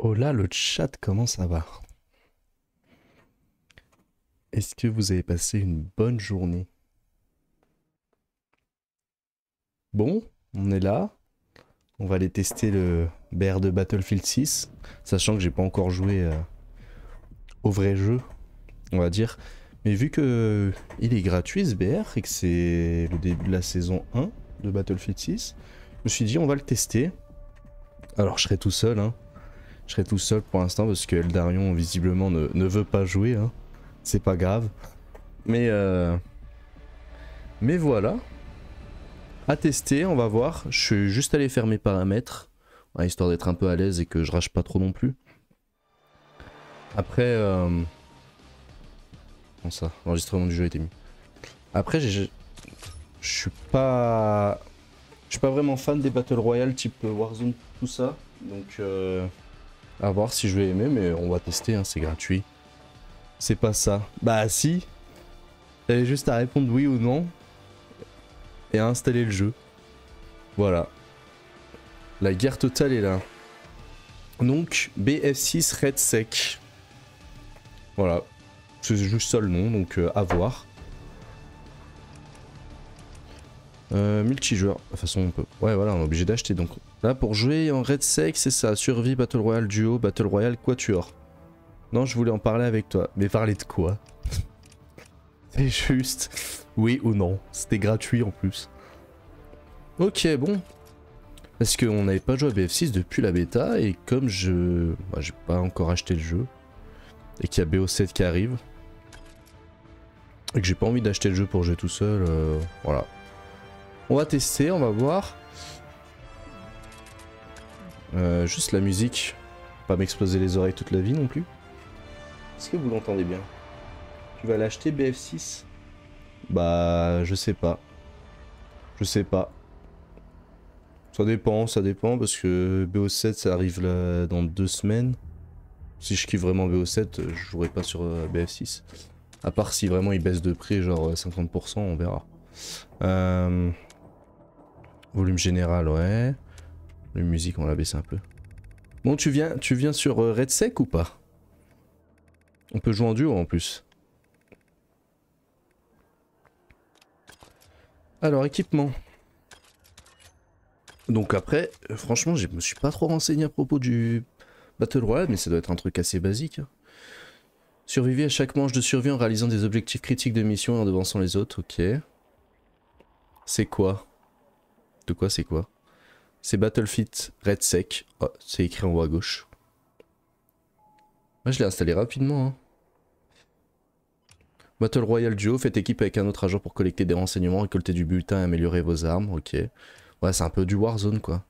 Oh là, le chat, comment ça va? Est-ce que vous avez passé une bonne journée? Bon, on est là. On va aller tester le BR de Battlefield 6, sachant que j'ai pas encore joué au vrai jeu, on va dire. Mais vu que il est gratuit ce BR et que c'est le début de la saison 1 de Battlefield 6, je me suis dit on va le tester. Alors je serai tout seul, hein. Je serai tout seul pour l'instant parce que Eldarion visiblement ne veut pas jouer, hein. C'est pas grave. Mais mais voilà. À tester, on va voir. Je suis juste allé faire mes paramètres, ouais, histoire d'être un peu à l'aise et que je rage pas trop non plus. Après, comment ça, l'enregistrement du jeu a été mis. Après, je suis pas, je suis pas vraiment fan des Battle Royale type Warzone, tout ça. Donc, à voir si je vais aimer, mais on va tester, hein, c'est gratuit. C'est pas ça. Bah si, t'avais juste à répondre oui ou non et à installer le jeu. Voilà. La guerre totale est là. Donc, BF6 Red Sec. Voilà. C'est juste ça le nom, donc à voir. Multijoueur. De toute façon, on peut. Ouais, voilà, on est obligé d'acheter. Donc là, pour jouer en Red Sec, c'est ça. Survie, Battle Royale Duo, Battle Royale Quatuor. Non, je voulais en parler avec toi. Mais parler de quoi? C'est juste. Oui ou non. C'était gratuit en plus. Ok, bon. Parce qu'on n'avait pas joué à BF6 depuis la bêta. Et comme bah, j'ai pas encore acheté le jeu. Et qu'il y a BO7 qui arrive. Et que j'ai pas envie d'acheter le jeu pour jouer tout seul. Voilà. On va tester, on va voir. Juste la musique. Pas m'exploser les oreilles toute la vie non plus. Est-ce que vous l'entendez bien? Tu vas l'acheter BF6? Bah, je sais pas. Je sais pas. Ça dépend parce que BO7 ça arrive là dans 2 semaines. Si je kiffe vraiment BO7, je jouerai pas sur BF6. À part si vraiment il baisse de prix, genre 50%, on verra. Volume général, ouais. La musique, on l'a baissé un peu. Bon, tu viens sur Red Sec ou pas? On peut jouer en duo en plus. Alors, équipement. Donc après, franchement, je me suis pas trop renseigné à propos du Battle Royale, mais ça doit être un truc assez basique, hein. Survivez à chaque manche de survie en réalisant des objectifs critiques de mission et en devançant les autres, ok. C'est quoi? De quoi c'est quoi? C'est Battlefield Red Sec. Oh, c'est écrit en haut à gauche. Moi, je l'ai installé rapidement, hein. Battle Royale Duo, faites équipe avec un autre agent pour collecter des renseignements, récolter du butin et améliorer vos armes, ok. Ouais, c'est un peu du Warzone, quoi.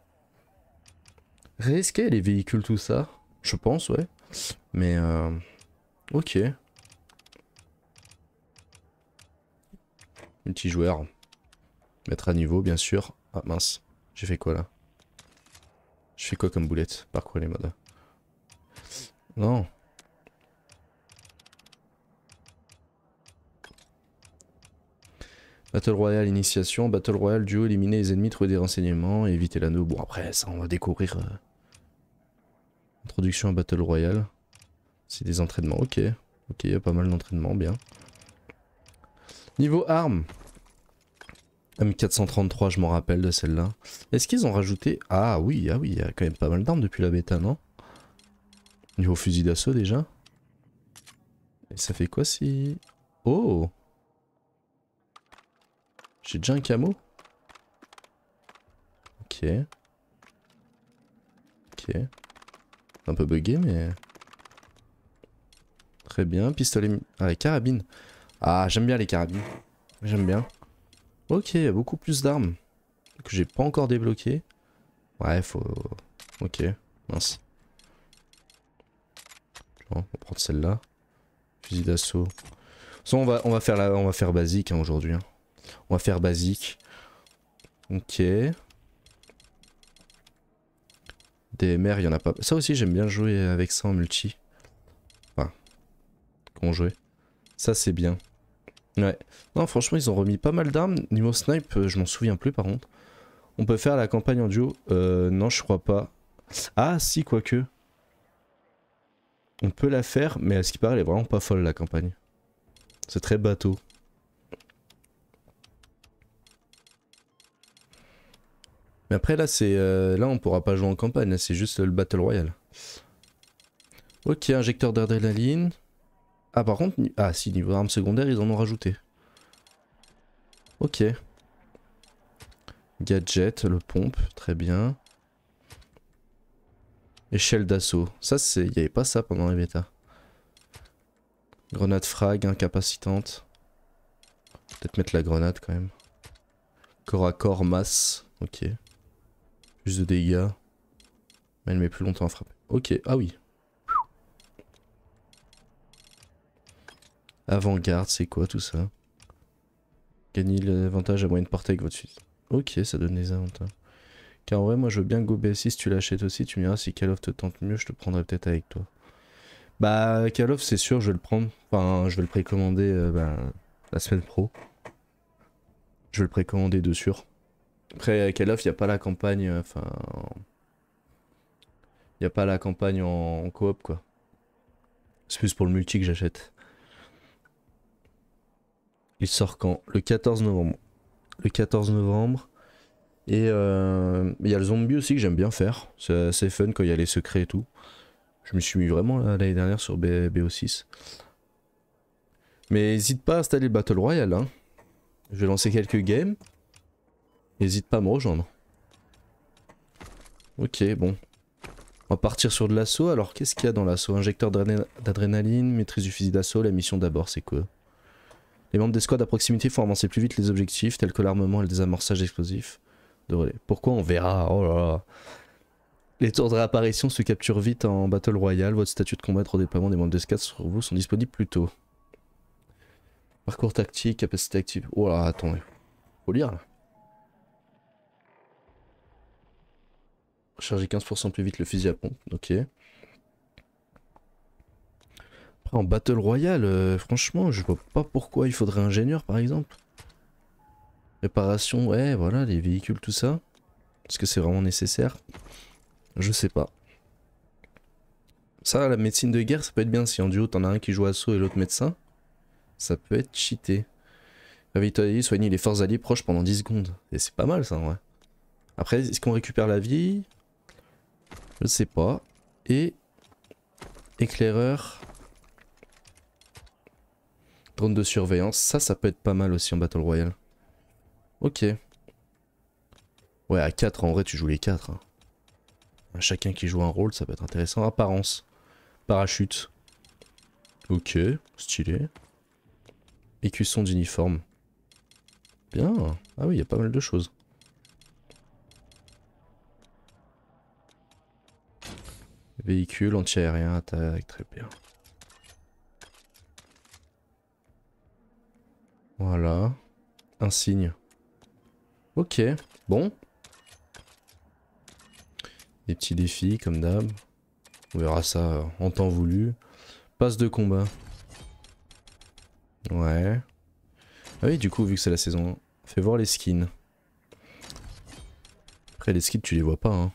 Risquer les véhicules, tout ça? Je pense, ouais. Mais, ok. Multijoueur. Mettre à niveau, bien sûr. Ah, mince. J'ai fait quoi, là? Je fais quoi comme boulette? Parcourir les modes. Non. Battle Royale initiation, Battle Royale duo, éliminer les ennemis, trouver des renseignements, et éviter l'anneau. Bon après ça on va découvrir. Introduction à Battle Royale. C'est des entraînements, ok. Ok, il y a pas mal d'entraînements, bien. Niveau armes. M433, je m'en rappelle de celle-là. Est-ce qu'ils ont rajouté... Ah oui, il y a quand même pas mal d'armes depuis la bêta, non? Niveau fusil d'assaut déjà. Et ça fait quoi si... Oh! J'ai déjà un camo? Ok. Ok. Un peu bugué, mais... Très bien. Pistolet... Ah, les carabines. Ah, j'aime bien les carabines. J'aime bien. Ok, il y a beaucoup plus d'armes. Que j'ai pas encore débloqué. Ouais, faut... Ok, mince. Bon, on va prendre celle-là. Fusil d'assaut. De toute façon, on va faire basique, hein, aujourd'hui, hein. On va faire basique. Ok. DMR, il y en a pas. Ça aussi, j'aime bien jouer avec ça en multi. Enfin, qu'on jouait. Ça, c'est bien. Ouais. Non, franchement, ils ont remis pas mal d'armes. Niveau snipe, je m'en souviens plus par contre. On peut faire la campagne en duo. Non, je crois pas. Ah, si, quoique. On peut la faire, mais à ce qui paraît, elle est vraiment pas folle la campagne. C'est très bateau. Mais après là, c'est là on pourra pas jouer en campagne, c'est juste le Battle Royale. Ok, injecteur d'adrénaline. Ah par contre, ah si, niveau armes secondaires, ils en ont rajouté. Ok. Gadget, le pompe, très bien. Échelle d'assaut. Ça, c'est, il n'y avait pas ça pendant les bêtas. Grenade frag, incapacitante. Peut-être mettre la grenade quand même. Corps à corps, masse. Ok. Plus de dégâts. Mais elle met plus longtemps à frapper. Ok, ah oui. Avant-garde, c'est quoi tout ça? Gagner l'avantage à moyenne portée avec votre suite. Ok, ça donne des avantages. Car en vrai, moi je veux bien Go BSI si tu l'achètes aussi. Tu me diras si Call of te tente mieux, je te prendrai peut-être avec toi. Bah, Call of, c'est sûr, je vais le prendre. Enfin, je vais le précommander la semaine pro. Je vais le précommander de sûr. Après, Call of, il n'y a pas la campagne. Enfin. Il n'y a pas la campagne en coop, quoi. C'est plus pour le multi que j'achète. Il sort quand? Le 14 novembre. Le 14 novembre. Et il y a le zombie aussi que j'aime bien faire. C'est assez fun quand il y a les secrets et tout. Je me suis mis vraiment l'année dernière sur BO6. Mais n'hésite pas à installer le Battle Royale. Hein. Je vais lancer quelques games. N'hésite pas à me rejoindre. Ok, bon. On va partir sur de l'assaut. Alors, qu'est-ce qu'il y a dans l'assaut? Injecteur d'adrénaline, maîtrise du fusil d'assaut. La mission d'abord, c'est quoi? Les membres des squads à proximité font avancer plus vite les objectifs, tels que l'armement et le désamorçage explosif de relais. Pourquoi? On verra. Oh là là. Les tours de réapparition se capturent vite en Battle Royale. Votre statut de combattre au déploiement des membres des squads sur vous sont disponibles plus tôt. Parcours tactique, capacité active. Oh là, attendez. Faut lire là. Recharger 15% plus vite le fusil à pompe. Ok. Après, en Battle Royale, franchement, je vois pas pourquoi il faudrait ingénieur par exemple. Réparation, ouais, voilà, les véhicules, tout ça. Est-ce que c'est vraiment nécessaire? Je sais pas. Ça, la médecine de guerre, ça peut être bien si en duo t'en as un qui joue assaut et l'autre médecin. Ça peut être cheaté. Réveille-toi, soigner les forces alliées proches pendant 10 secondes. Et c'est pas mal ça, ouais. Après, est-ce qu'on récupère la vie? Je sais pas. Et éclaireur. Drone de surveillance. Ça peut être pas mal aussi en Battle Royale. Ok. Ouais, à 4, en vrai, tu joues les 4. Hein. Chacun qui joue un rôle, ça peut être intéressant. Apparence. Parachute. Ok, stylé. Écusson d'uniforme. Bien. Ah oui, il y a pas mal de choses. Véhicule anti-aérien, attaque, très bien. Voilà. Insigne. Ok, bon. Des petits défis comme d'hab. On verra ça en temps voulu. Passe de combat. Ouais. Ah oui, du coup, vu que c'est la saison 1, fais voir les skins. Après, les skins, tu les vois pas, hein.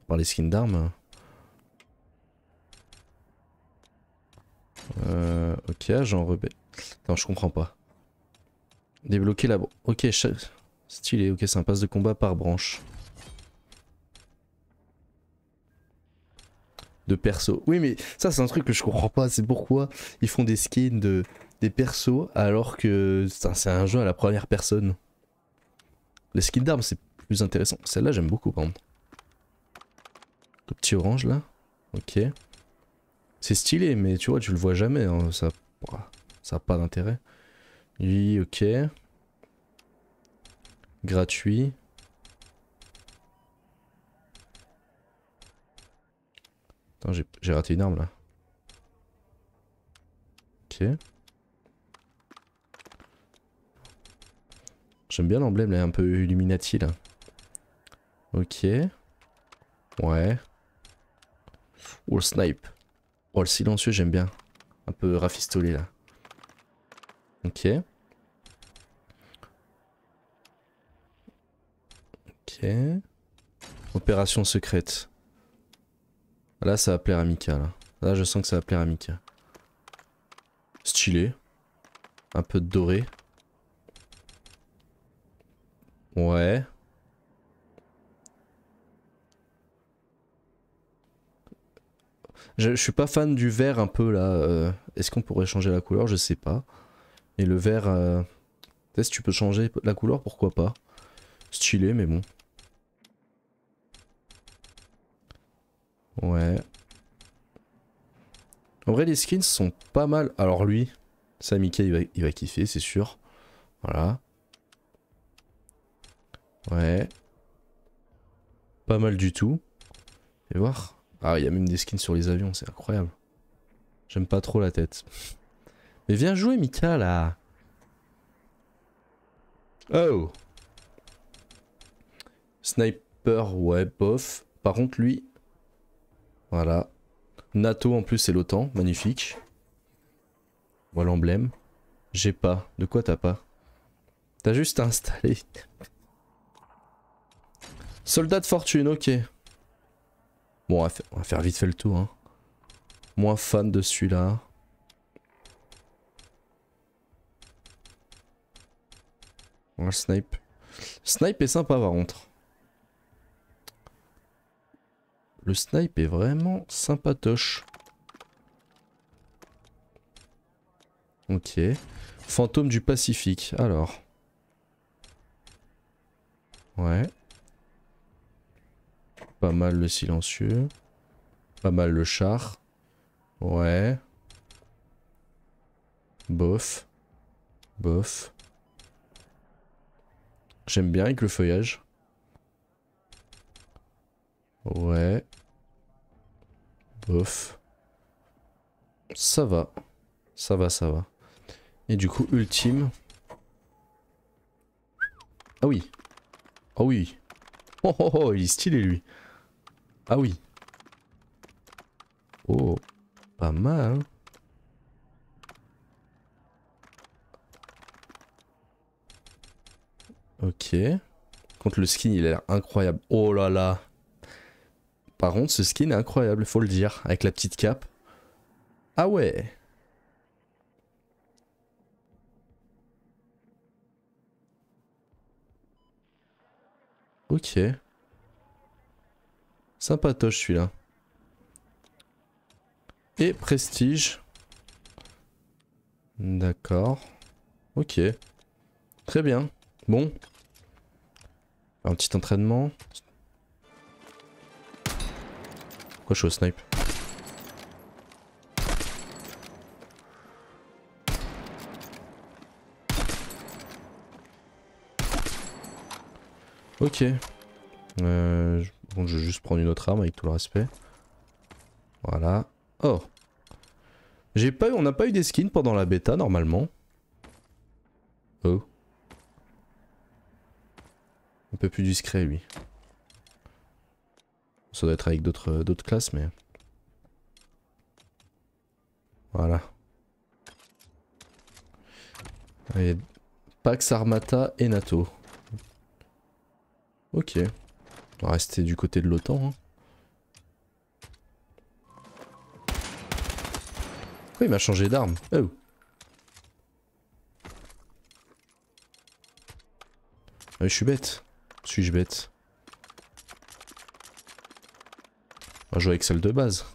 Par les skins d'armes. Ok, agent rebelle. Attends, je comprends pas. Débloquer la... Ok, stylé, ok, c'est un passe de combat par branche. De perso. Oui, mais ça, c'est un truc que je comprends pas. C'est pourquoi ils font des skins des persos alors que c'est un jeu à la première personne. Les skins d'armes, c'est plus intéressant. Celle-là, j'aime beaucoup, par exemple. Le petit orange, là. Ok. C'est stylé, mais tu vois, tu le vois jamais. Hein. Ça a pas d'intérêt. Lui, ok. Gratuit. Attends, j'ai raté une arme, là. Ok. J'aime bien l'emblème, là, un peu Illuminati, là. Ok. Ouais. Oh, le snipe. Oh, le silencieux, j'aime bien. Un peu rafistolé, là. Ok. Ok. Opération secrète. Là, ça va plaire à Mika, là. Là, je sens que ça va plaire à Mika. Stylé. Un peu de doré. Ouais. Je suis pas fan du vert un peu là. Est-ce qu'on pourrait changer la couleur? Je sais pas. Et le vert... Peut-être si tu peux changer la couleur, pourquoi pas. Stylé, mais bon. Ouais. En vrai, les skins sont pas mal. Alors lui, ça, Mickey, il va kiffer, c'est sûr. Voilà. Ouais. Pas mal du tout. Et voir. Ah, il y a même des skins sur les avions, c'est incroyable. J'aime pas trop la tête. Mais viens jouer, Mika, là. Oh. Sniper, ouais, bof. Par contre, lui... Voilà. NATO, en plus, c'est l'OTAN. Magnifique. Voilà l'emblème. J'ai pas. De quoi t'as pas? T'as juste installé. Soldat de fortune, ok. Bon, on va faire vite fait le tour. Hein. Moins fan de celui-là. On va le snipe. Snipe est sympa par contre. Le snipe est vraiment sympatoche. Ok. Fantôme du Pacifique, alors. Ouais. Pas mal le silencieux. Pas mal le char. Ouais. Bof. Bof. J'aime bien avec le feuillage. Ouais. Bof. Ça va. Ça va, ça va. Et du coup, ultime. Ah oui. Ah oui. Oh oh oh, il est stylé lui. Ah oui. Oh. Pas mal. Hein. Ok. Contre le skin, il a l'air incroyable. Oh là là. Par contre, ce skin est incroyable, faut le dire. Avec la petite cape. Ah ouais. Ok. Sympatoche celui-là. Et prestige. D'accord. Ok. Très bien. Bon. Un petit entraînement. Pourquoi je suis au snipe? Ok. Bon, je vais juste prendre une autre arme avec tout le respect. Voilà. Oh. On n'a pas eu des skins pendant la bêta normalement. Oh. Un peu plus discret lui. Ça doit être avec d'autres classes mais... Voilà. Et Pax Armata et NATO. Ok. On va rester du côté de l'OTAN. Hein. Pourquoi il m'a changé d'arme? Oh. Ah, je suis bête. Suis-je bête? On va jouer avec celle de base.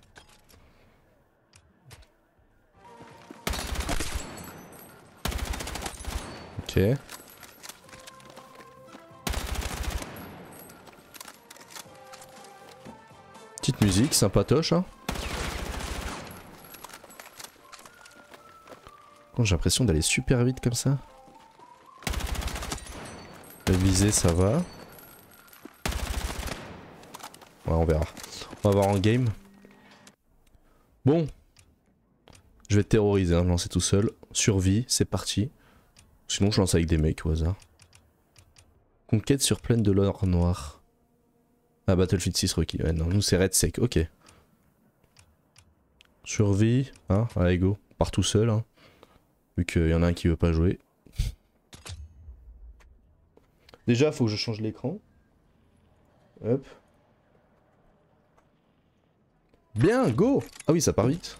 Ok. Petite musique, sympatoche hein. J'ai l'impression d'aller super vite comme ça. La visée ça va. Ouais on verra. On va voir en game. Bon. Je vais te terroriser, hein, lancer tout seul. Survie, c'est parti. Sinon je lance avec des mecs au hasard. Conquête sur plaine de l'or noir. Ah Battlefield 6 requis. Ouais non, nous c'est Red Sec, ok. Survie, hein, allez go. Part tout seul, hein. Vu qu'il y en a un qui veut pas jouer. Déjà faut que je change l'écran. Hop. Bien, go! Ah oui, ça part vite.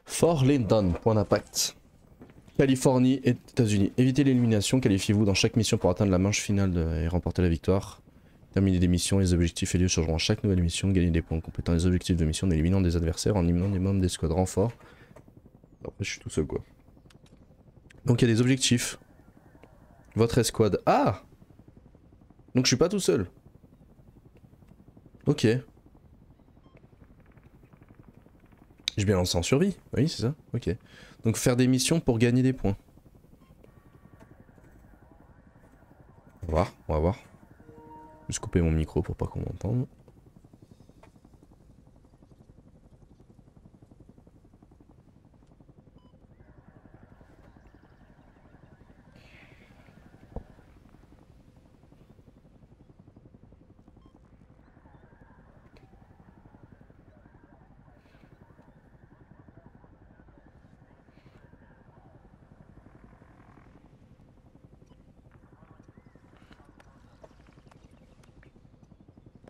Fort Lyndon, point d'impact. Californie et États-Unis. Évitez l'élimination, qualifiez-vous dans chaque mission pour atteindre la manche finale et remporter la victoire. Terminez des missions, les objectifs et lieux changeront à chaque nouvelle mission. Gagnez des points en complétant les objectifs de mission en éliminant des adversaires, en éliminant des membres des squads renforts. Après je suis tout seul quoi. Donc il y a des objectifs. Votre escouade. Ah! Donc je suis pas tout seul. Ok. J'ai bien lancé en survie. Oui c'est ça. Ok. Donc faire des missions pour gagner des points. On va voir, on va voir. Je vais juste couper mon micro pour pas qu'on m'entende.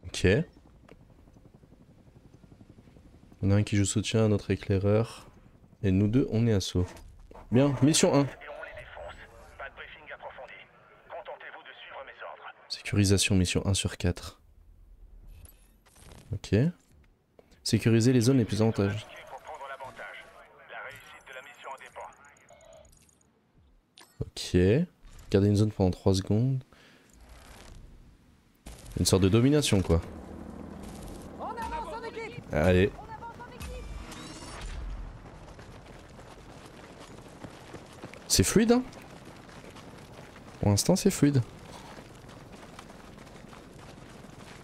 Ok. Il y en a un qui joue soutien, un autre éclaireur. Et nous deux, on est assaut. Bien, mission 1. Sécurisation, mission 1 sur 4. Ok. Sécuriser les zones les plus avantageuses. Ok. Garder une zone pendant 3 secondes. Une sorte de domination quoi. Allez. C'est fluide hein. Pour l'instant c'est fluide.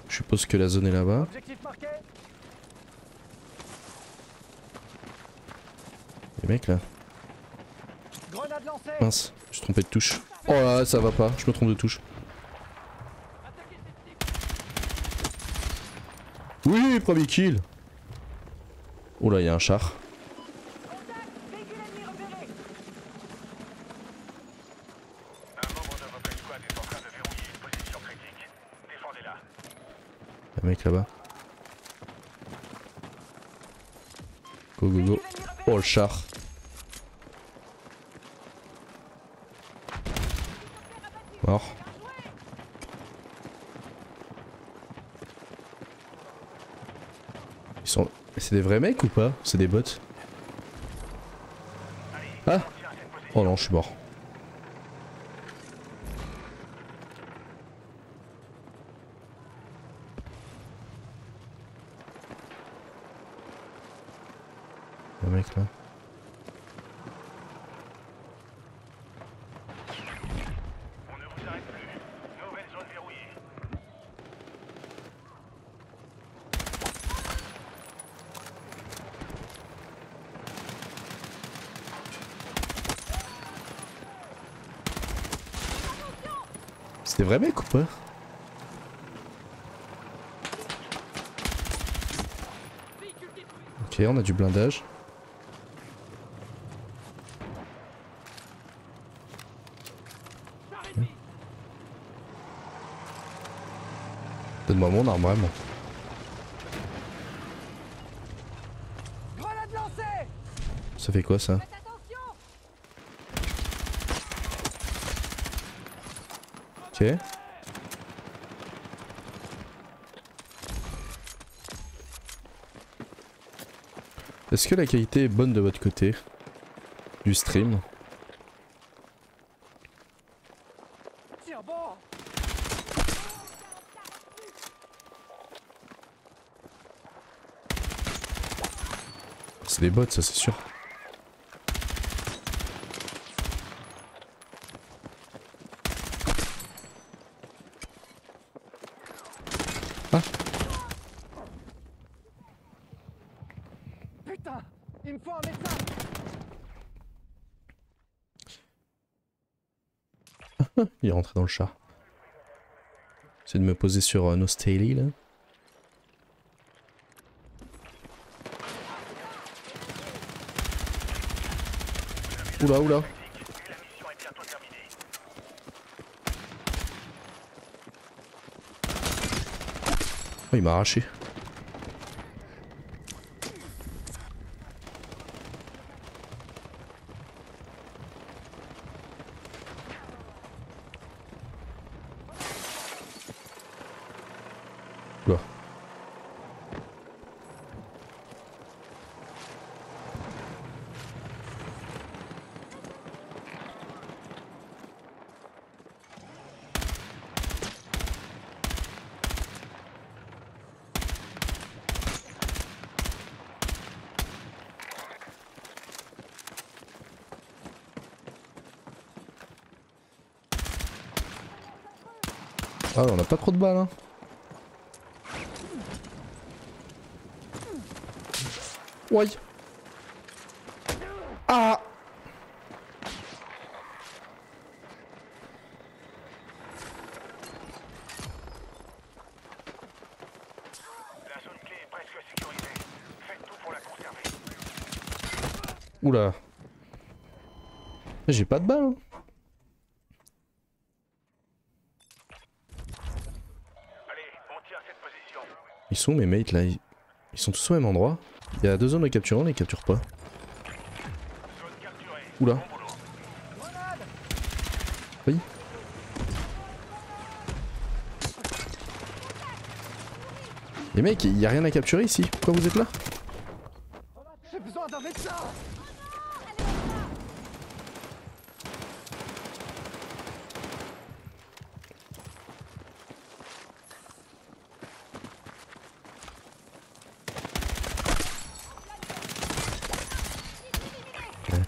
Je suppose que la zone est là-bas. Les mecs là. Mince, je suis trompé de touche. Oh là, ça va pas, je me trompe de touche. Oui, premier kill. Oh là, il y a un char. Un mec là-bas. Go go go. Oh le char. Mort. Ils sont... C'est des vrais mecs ou pas? C'est des bots? Ah! Oh non, je suis mort. Un mec là. C'est des vrais mecs ou pas? Ok, on a du blindage. Okay. Donne-moi mon arme vraiment. Ça fait quoi ça? Ok. Est-ce que la qualité est bonne de votre côté? Du stream? C'est des bots ça c'est sûr. Ah. Putain, il me faut un médecin. Il est rentré dans le char. J'essaie de me poser sur nos Staley là. Oula, oula. Oh, il m'a arraché. Oula. Ah, on a pas trop de balles, hein. Ouais. Ah. La zone clé est presque sécurisée. Faites tout pour la conserver. Oula. J'ai pas de balles, hein. Allez, on tient cette position. Ils sont où mes mates là? Ils sont tous au même endroit. Il y a 2 zones à capturer, on les capture pas. Zone capturée. Oula. Bon boulot. Oui. Les mecs, il y a rien à capturer ici. Pourquoi vous êtes là? J'ai besoin d'un médecin.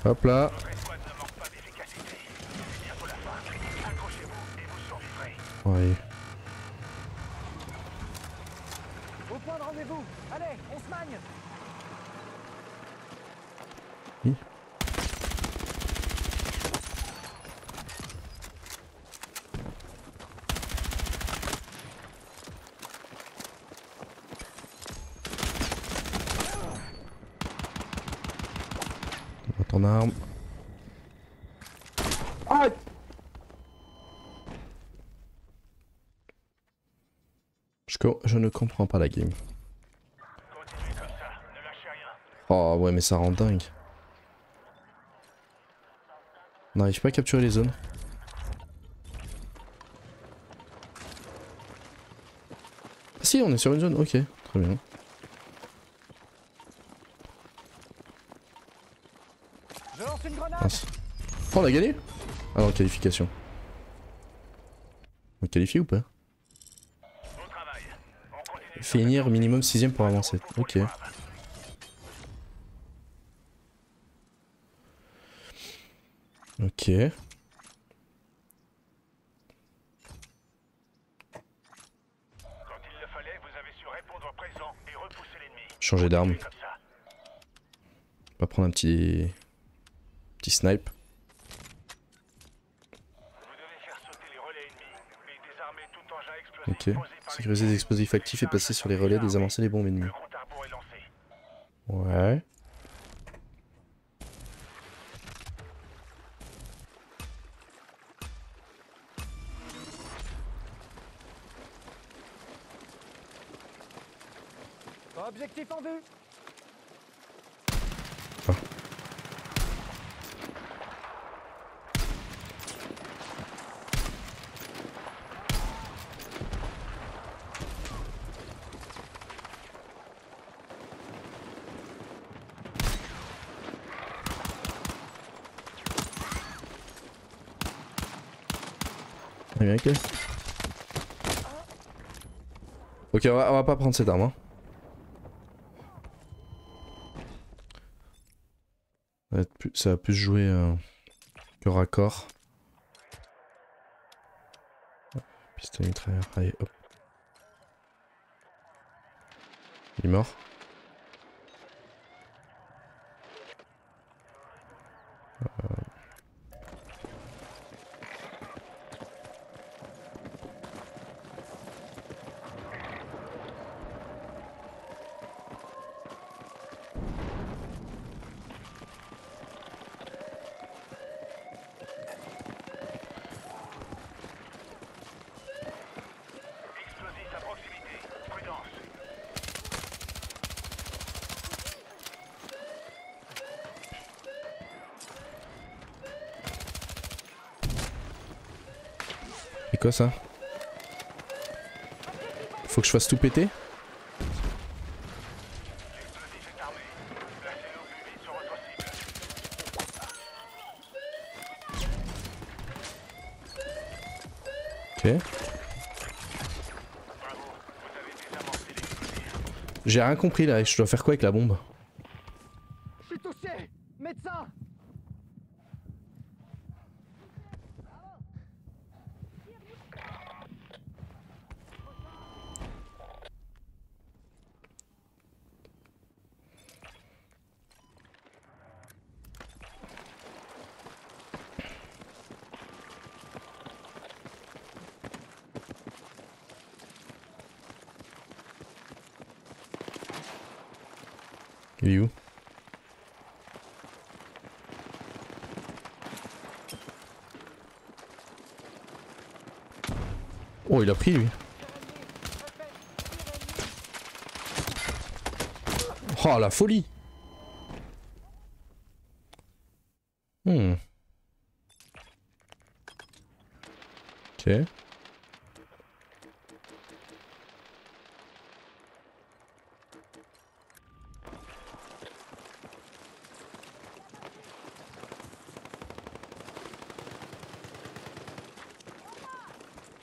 Hop là. Votre escouade ne manque pas d'efficacité. C'est bientôt la fin. Accrochez-vous et vous survivrez. Ouais. Au point de rendez-vous. Allez, on se magne. Oui. Ton arme. Aïe! Je ne comprends pas la game. Continuez comme ça. Ne lâchez rien. Oh ouais mais ça rend dingue. On n'arrive pas à capturer les zones. Ah si on est sur une zone, ok, très bien. Je lance une grenade. Mince. Oh on a gagné? Ah non, qualification. On qualifie ou pas? Bon travail. On continue. Finir minimum 6ème pour avancer. Ok. Ok. Quand il le fallait, vous avez su répondre présent et repousser l'ennemi. Changer d'arme. Comme ça. On va prendre un petit snipe. Vous devez faire sauter les relais ennemis et désarmer tout engin explosif Ok. posé par les Sécuriser les explosifs actifs et passer sur les relais, désamorcer les bombes ennemies. Le compte à rebours est lancé. Ouais. Objectif en vue. Ah. Très bien, ok. Ok, on va pas prendre cette arme. Hein. Ça va plus se jouer corps à corps. Pistolet mitrailleur, allez hop. Il est mort. C'est quoi ça? Faut que je fasse tout péter? L'explosif est armé. Placez-le au plus vite sur votre cible. Ok. Bravo, vous avez désamorcé l'explosif. J'ai rien compris là, je dois faire quoi avec la bombe? Je suis touché! Médecin! Il est où? Oh, il a pris lui. Oh la folie. Ok.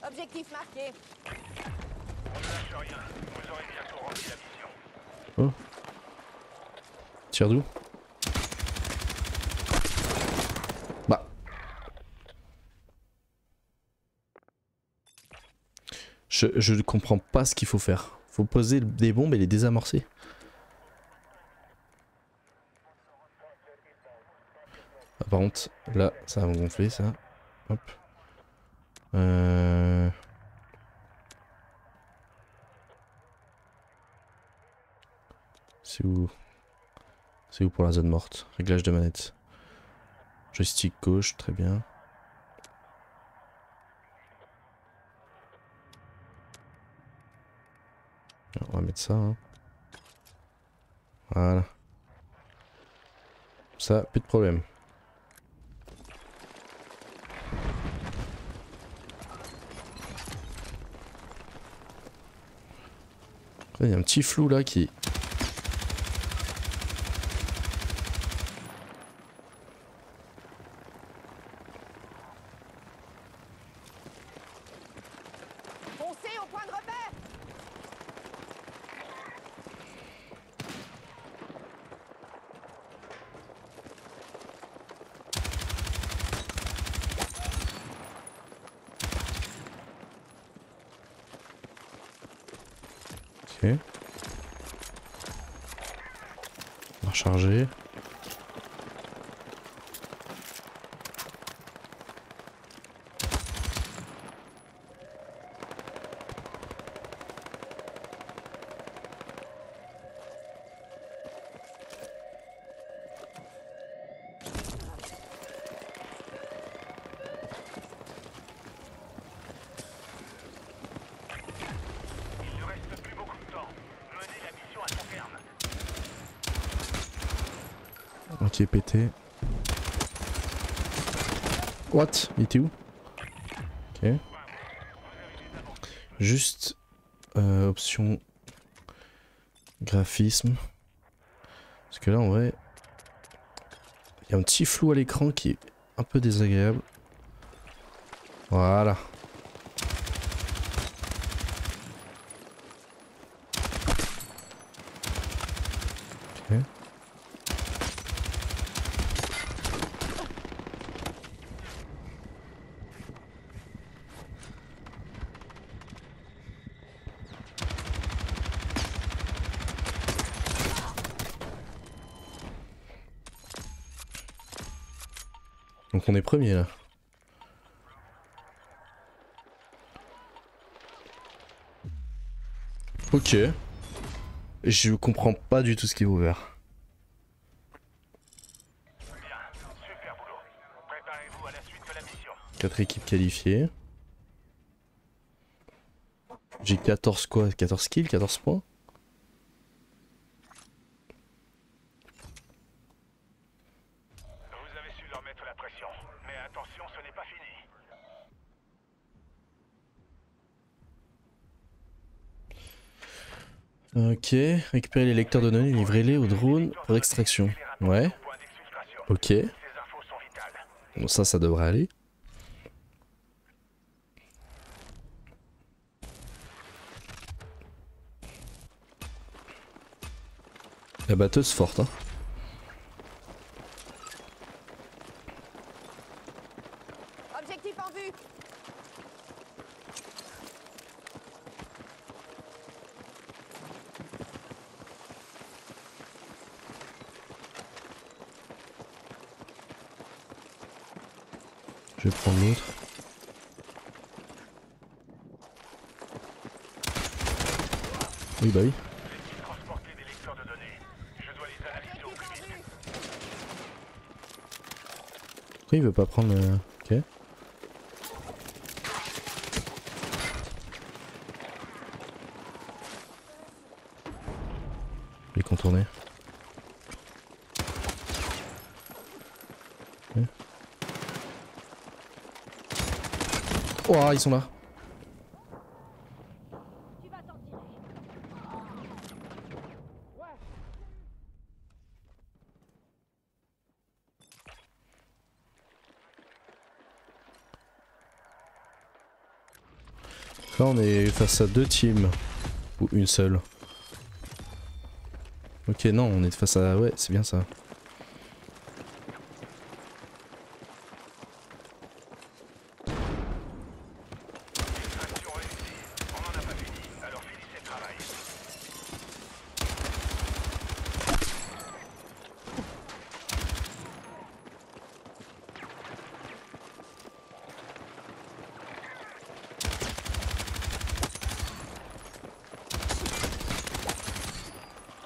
Objectif marqué. On ne lâche rien. Vous aurez bientôt rempli la mission. Oh. Tire d'où? Bah. Je ne comprends pas ce qu'il faut faire. Faut poser des bombes et les désamorcer. Ah, par contre, là, ça va me gonfler ça. Hop. C'est où? C'est où pour la zone morte? Réglage de manette. Joystick gauche, très bien. Alors, on va mettre ça. Hein. Voilà. Ça, plus de problème. Il y a un petit flou là qui... Foncez au point de repère. Ok. On va recharger. Il ne reste plus beaucoup de temps. Menez la mission à son terme. Ok, pété. What? Il était où? Ok. Juste option graphisme. Parce que là en vrai, il y a un petit flou à l'écran qui est un peu désagréable. Voilà. Ok. Donc on est premier là. Ok. Je comprends pas du tout ce qu'il faut faire. Bien, super boulot. Préparez-vous à la suite de la mission. 4 équipes qualifiées. J'ai 14 quoi? 14 kills, 14 points? Vous avez su leur mettre la pression. Mais attention, ce n'est pas fini. Ok, récupérer les lecteurs de données, livrez-les au drone pour extraction. Ouais, ok. Ces infos sont vitales. Bon, ça devrait aller. La batteuse forte, hein. Objectif en vue. Je vais prendre l'autre. Oui, bah oui. Laissez transporter des lecteurs de données. Je dois les analyser au Objectif plus en vite. vue. Pourquoi il veut pas prendre le... Ok. Je vais contourner. Ok. Oh, ils sont là. Tu vas t'en tirer. Là, on est face à 2 teams. Ou une seule. Ok, non, on est face à... Ouais, c'est bien ça. Extraction réussie. On n'en a pas fini. Alors finissez le travail.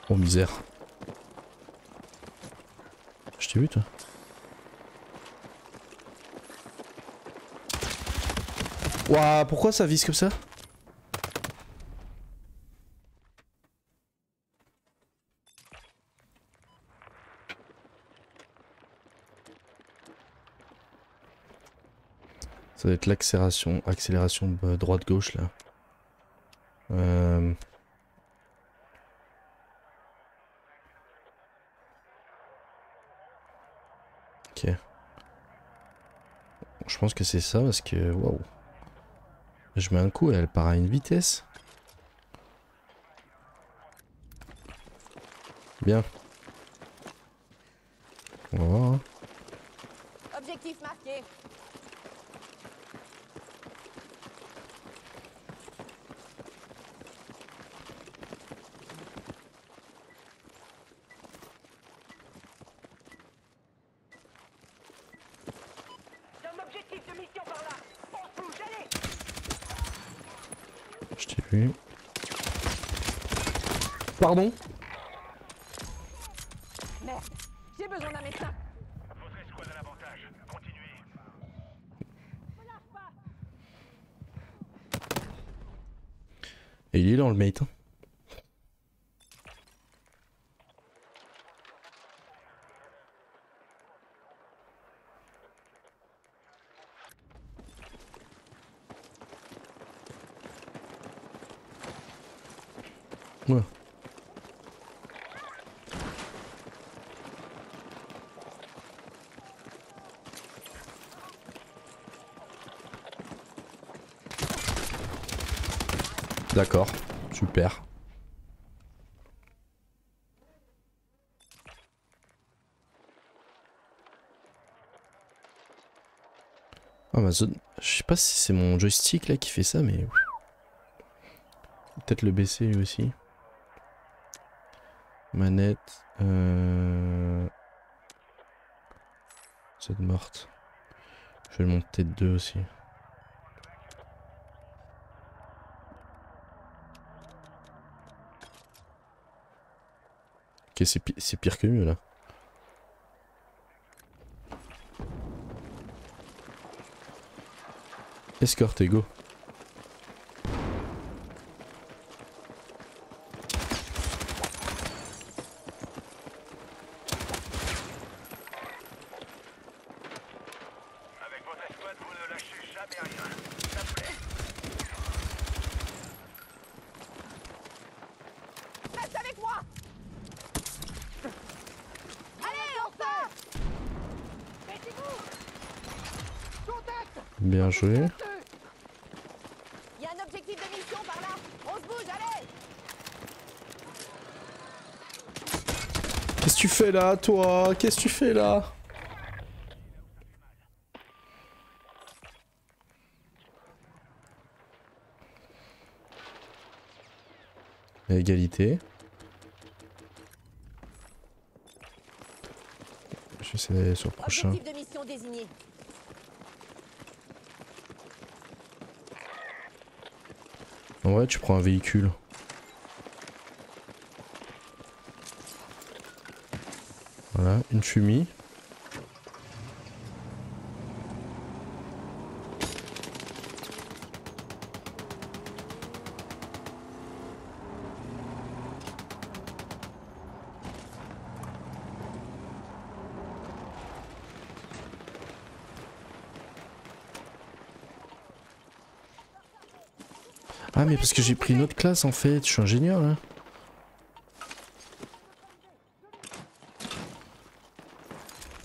Oh misère. Je t'ai vu toi. Ouah, pourquoi ça vise comme ça? Ça va être l'accélération, droite-gauche là. Ok. Je pense que c'est ça parce que waouh. Je mets un coup et elle part à une vitesse. Bien. On va voir. Hein. Objectif marqué. J'ai un objectif de mission par là. On se bouge, allez. Je t'ai vu. Pardon? Merde. J'ai besoin d'un médecin. Votre escouade à l'avantage. Continuez. Et il est là le mate. Hein. Ouais. D'accord, super. Amazon, je sais pas si c'est mon joystick là qui fait ça, mais peut-être le baisser lui aussi. Manette, c'est morte. Je vais le monter de 2 aussi. Ok, c'est pire que mieux là. Escorte et go. Avec votre escouade, vous ne lâchez jamais rien. Ça me plaît. Bien joué. Il y a un objectif de mission par là. On se bouge, allez. Qu'est-ce que tu fais là, toi? Qu'est-ce que tu fais là? À égalité. J'essaie d'aller sur le prochain. Objectif de mission désigné. En vrai, tu prends un véhicule. Voilà, une fumée. Ah mais parce que j'ai pris une autre classe en fait, je suis ingénieur là.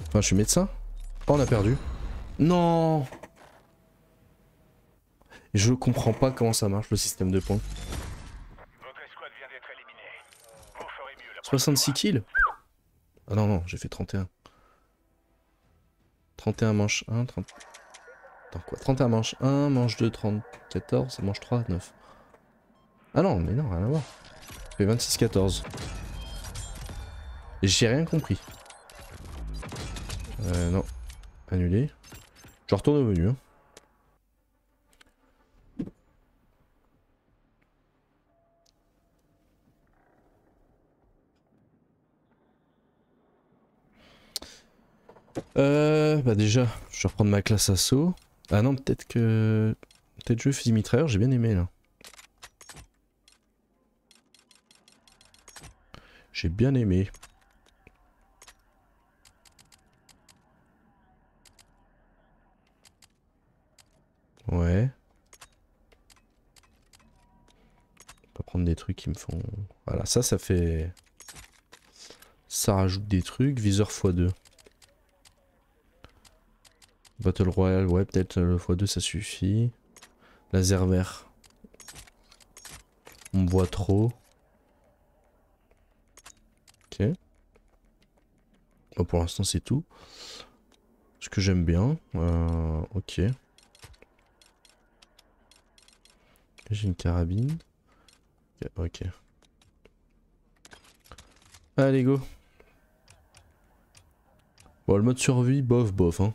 Enfin je suis médecin. Oh on a perdu. Non. Je comprends pas comment ça marche le système de points. Votre escouade vient d'être éliminée. Vous ferez mieux la 66 kills. Ah non non, j'ai fait 31. 31 manche 1, 30... Attends quoi, 31 manche 1, manche 2, 30, 14, manche 3, 9. Ah non, mais non, rien à voir. Ça fait 26, 14. Et j'ai rien compris. Non. Annulé. Je retourne au menu. Hein. Bah déjà, je vais reprendre ma classe assaut. Ah non, peut-être que... Peut-être je fusil mitrailleur, j'ai bien aimé là. J'ai bien aimé. Ouais. On va prendre des trucs qui me font... Voilà, ça fait... Ça rajoute des trucs. Viseur x2. Battle Royale, ouais, peut-être le x2 ça suffit. Laser vert. On me voit trop. Ok. Bon, pour l'instant c'est tout. Ce que j'aime bien. Ok. J'ai une carabine. Ok. Allez go. Bon le mode survie, bof bof hein.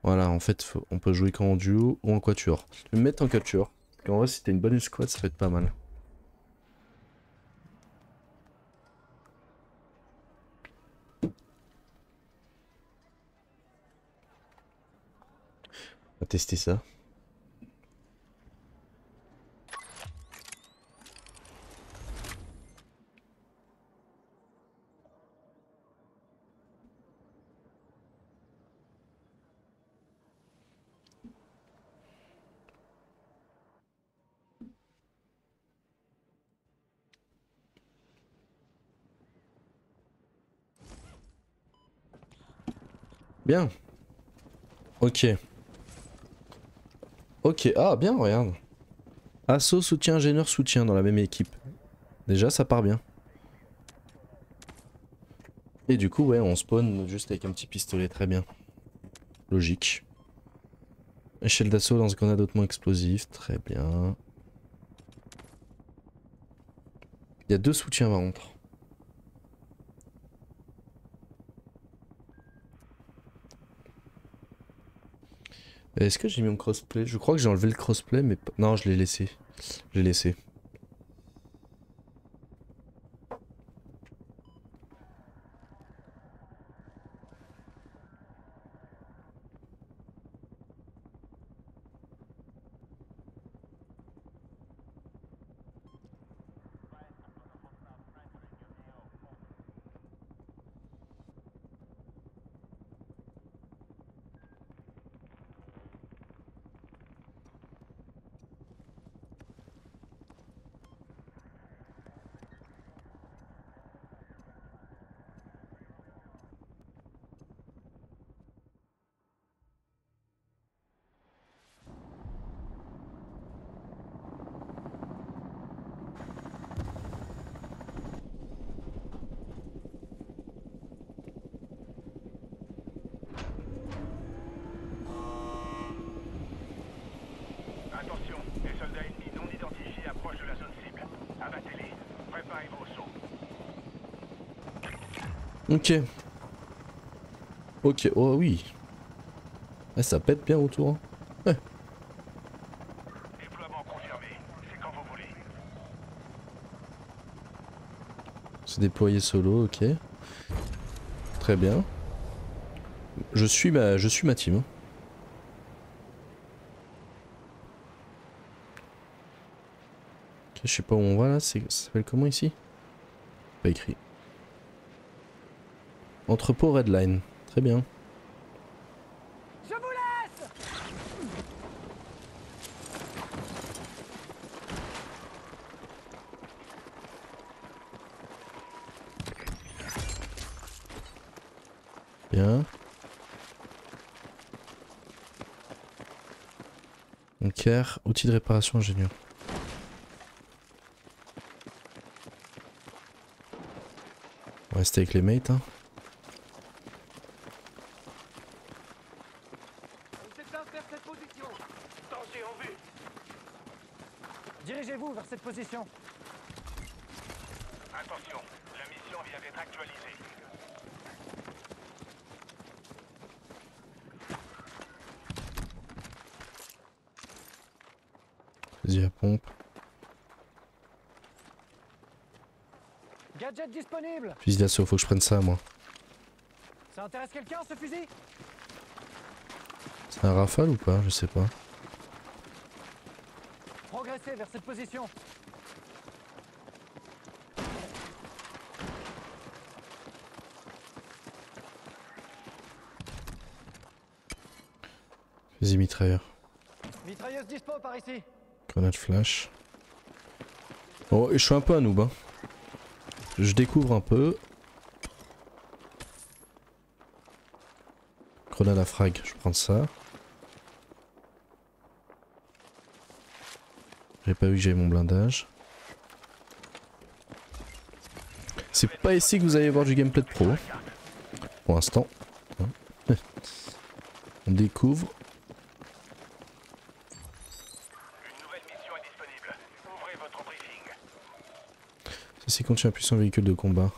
Voilà en fait on peut jouer qu'en duo ou en quatuor. Je vais me mettre en quatuor. Parce qu'en vrai si t'as une bonne escouade ça peut être pas mal. On va tester ça. Bien. Ok. Ok. Ah bien regarde. Assaut, soutien, ingénieur, soutien dans la même équipe. Déjà ça part bien. Et du coup ouais on spawn juste avec un petit pistolet, très bien. Logique. Échelle d'assaut, lance grenade hautement explosif, très bien. Il y a 2 soutiens par contre. Est-ce que j'ai mis mon crossplay? Je crois que j'ai enlevé le crossplay mais... Non je l'ai laissé. Je l'ai laissé. Ok. Ok, oh oui. Ouais, ça pète bien autour. Hein. Ouais. Déploiement confirmé. C'est quand vous voulez. Se déployer solo, ok. Très bien. Je suis ma team. Hein. Ok, je sais pas où on va là, ça s'appelle comment ici? Pas écrit. Entrepôt Redline. Très bien. Je vous laisse. Bien. Bunker, outil de réparation ingénieur. On va rester avec les mates. Hein. On s'éteint vers cette position. Danger en vue. Dirigez-vous vers cette position. Attention, la mission vient d'être actualisée. Fusil à pompe. Gadget disponible. Fusil d'assaut, faut que je prenne ça moi. Ça intéresse quelqu'un ce fusil? C'est un rafale ou pas? Je sais pas. Progressez vers cette position. Fusil mitrailleur. Mitrailleuse dispo par ici. Grenade flash. Oh, et je suis un peu un noob. Hein. Je découvre un peu. Grenade à frag, je prends ça. J'ai pas vu que j'avais mon blindage. C'est pas ici que vous allez voir du gameplay de pro. Hein. Pour l'instant. Hein. On découvre. Une nouvelle mission est disponible. Ouvrez votre briefing. Ceci contient un puissant véhicule de combat.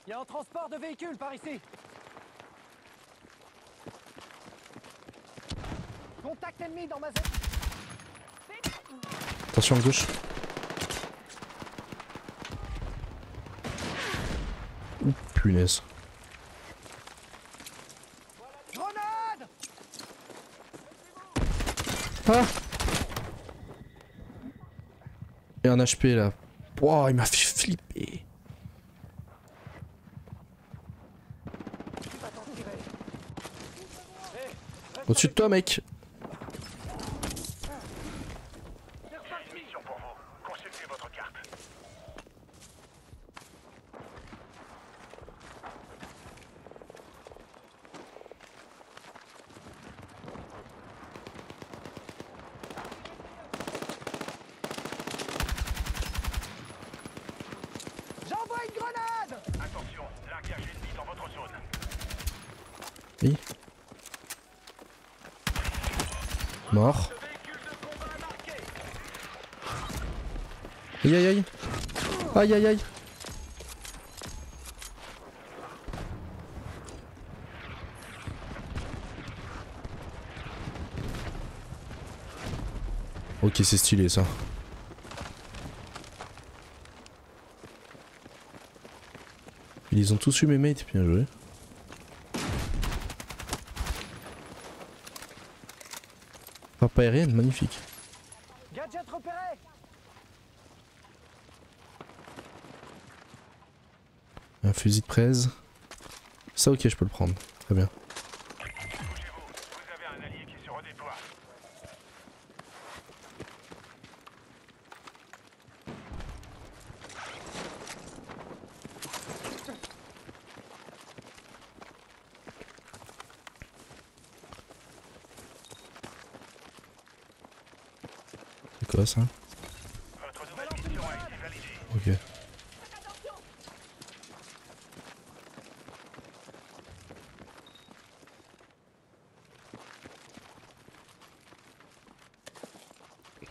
Il y a un transport de véhicules par ici. Contact ennemi dans ma zone. Attention à gauche. Ouh, punaise. Grenade! Ah! Et un HP là. Wow, il m'a fait flipper. Au-dessus de toi, mec. Une mission pour vous. Consultez votre carte. J'envoie une grenade! Attention, largage ennemi dans votre zone. Oui. Mort. Aïe aïe aïe. Aïe aïe aïe. Ok, c'est stylé ça. Ils ont tous eu mes mates, bien joué. Frappe aérienne, magnifique. Gadget repéré! Un fusil de presse. Ça ok, je peux le prendre. Très bien. Bougez-vous. Vous avez un allié qui se redéploie. C'est quoi ça? Votre nouvelle mission a été validée. Ok.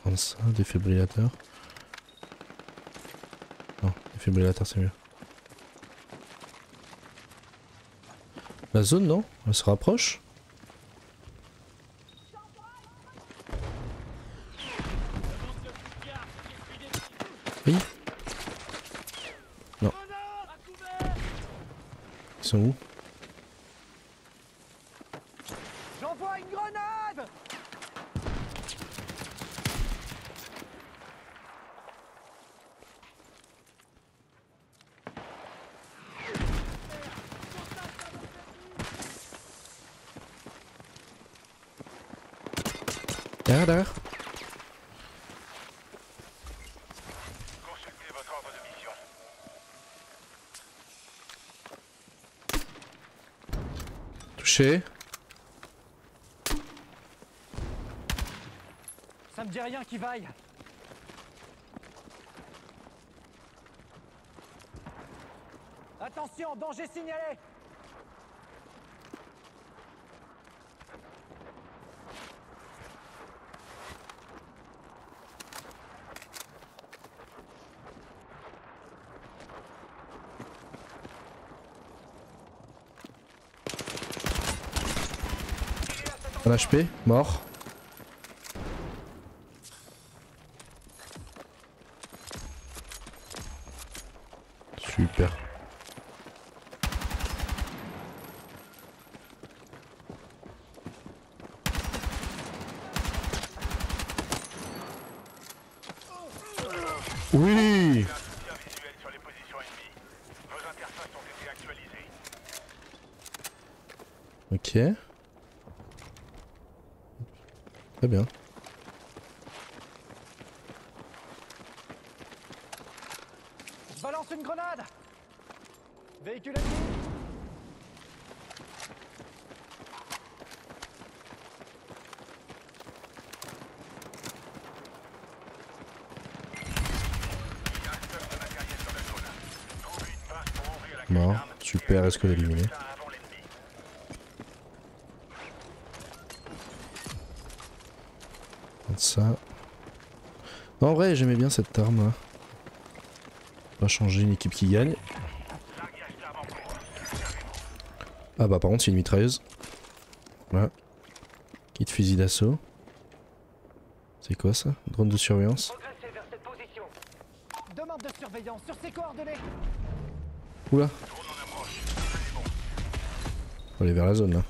Prendre ça, défibrillateur. Défibrillateur, c'est mieux. La zone, non? Elle se rapproche? Oui. Non. Ils sont où? J'envoie une grenade! Derrière. Consultez votre ordre de mission. Touché. Ça me dit rien qui vaille. Attention, danger signalé! Un HP, mort. Super. Oui. Un soutien visuel sur les positions ennemies. Vos interfaces ont été actualisées. Ok. Très bien. Je balance une grenade! Véhicule ennemi! Il y a un stock de matériel dans la zone. Trouvez une passe pour ouvrir la Mort. caserne. Super, est-ce que éliminé? Ça avant l'ennemi. Ça. Non, en vrai, j'aimais bien cette arme là. On va changer une équipe qui gagne. Largage d'armes en cours. Ah bah par contre c'est une mitrailleuse. Voilà. Kit fusil d'assaut. C'est quoi ça? Drone de surveillance. Progressez vers cette position. Demande de surveillance sur ces coordonnées. Oula. Drone en approche. C'est bon. Faut aller vers la zone là.